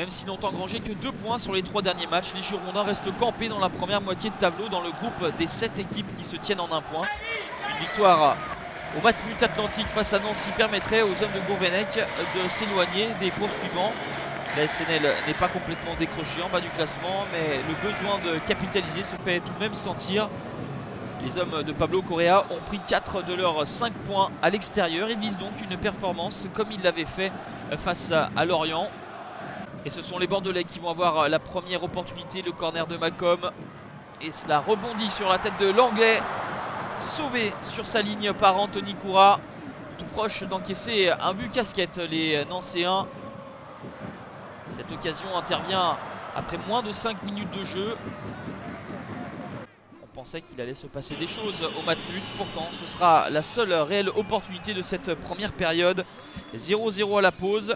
Même s'ils n'ont engrangé que 2 points sur les 3 derniers matchs, les Girondins restent campés dans la première moitié de tableau dans le groupe des 7 équipes qui se tiennent en un point. Une victoire au Matmut Atlantique face à Nancy permettrait aux hommes de Gourvenec de s'éloigner des poursuivants. La SNL n'est pas complètement décrochée en bas du classement, mais le besoin de capitaliser se fait tout de même sentir. Les hommes de Pablo Correa ont pris 4 de leurs 5 points à l'extérieur et visent donc une performance comme ils l'avaient fait face à Lorient. Et ce sont les Bordelais qui vont avoir la première opportunité, le corner de Malcolm. Et cela rebondit sur la tête de l'Anglais, sauvé sur sa ligne par Anthony Koura. Tout proche d'encaisser un but casquette, les Nancéens. Cette occasion intervient après moins de 5 minutes de jeu. On pensait qu'il allait se passer des choses au Matmut. Pourtant, ce sera la seule réelle opportunité de cette première période. 0-0 à la pause.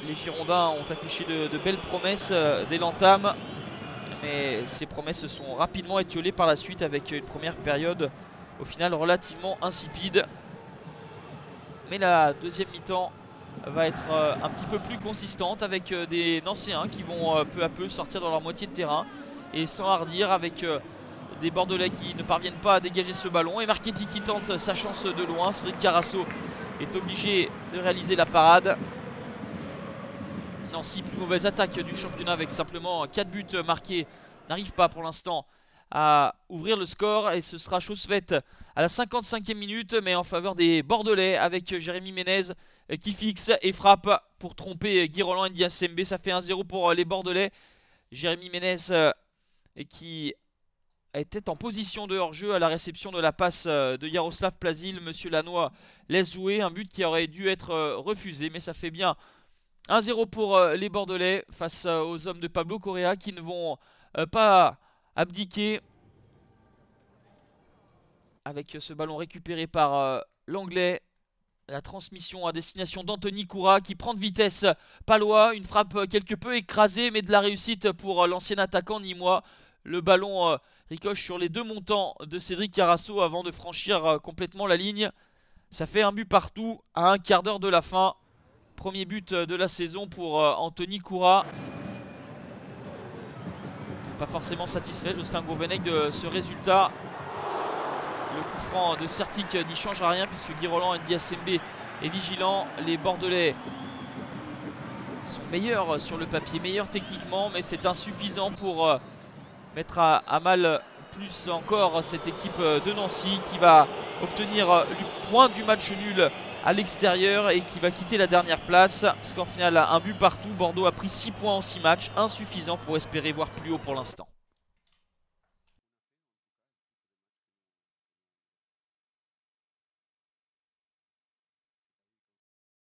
Les Girondins ont affiché de belles promesses dès l'entame. Mais ces promesses sont rapidement étiolées par la suite avec une première période au final relativement insipide. Mais la deuxième mi-temps va être un petit peu plus consistante avec des Nancéens qui vont peu à peu sortir dans leur moitié de terrain et s'enhardir avec des Bordelais qui ne parviennent pas à dégager ce ballon. Et Marchetti qui tente sa chance de loin. Cédric Carasso est obligé de réaliser la parade. Nancy, plus mauvaise attaque du championnat avec simplement 4 buts marqués, n'arrive pas pour l'instant à ouvrir le score et ce sera chose faite à la 55e minute, mais en faveur des Bordelais avec Jérémy Ménez qui fixe et frappe pour tromper Guy Roland Ndiasembe. Ça fait 1-0 pour les Bordelais. Jérémy Ménez qui était en position de hors-jeu à la réception de la passe de Yaroslav Plazil. Monsieur Lannoy laisse jouer un but qui aurait dû être refusé, mais ça fait bien 1-0 pour les Bordelais face aux hommes de Pablo Correa qui ne vont pas abdiquer. Avec ce ballon récupéré par l'Anglais. La transmission à destination d'Anthony Koura qui prend de vitesse palois. Une frappe quelque peu écrasée mais de la réussite pour l'ancien attaquant nîmois. Le ballon ricoche sur les 2 montants de Cédric Carasso avant de franchir complètement la ligne. Ça fait un but partout à un quart d'heure de la fin. Premier but de la saison pour Anthony Koura. Pas forcément satisfait Jocelyn Gourvenec de ce résultat. Le coup franc de Certic n'y changera rien puisque Guy Roland Ndiasembe est vigilant. Les Bordelais sont meilleurs sur le papier, meilleurs techniquement, mais c'est insuffisant pour mettre à mal plus encore cette équipe de Nancy qui va obtenir le point du match nul à l'extérieur et qui va quitter la dernière place. Score final un but partout. Bordeaux a pris 6 points en 6 matchs, insuffisant pour espérer voir plus haut pour l'instant.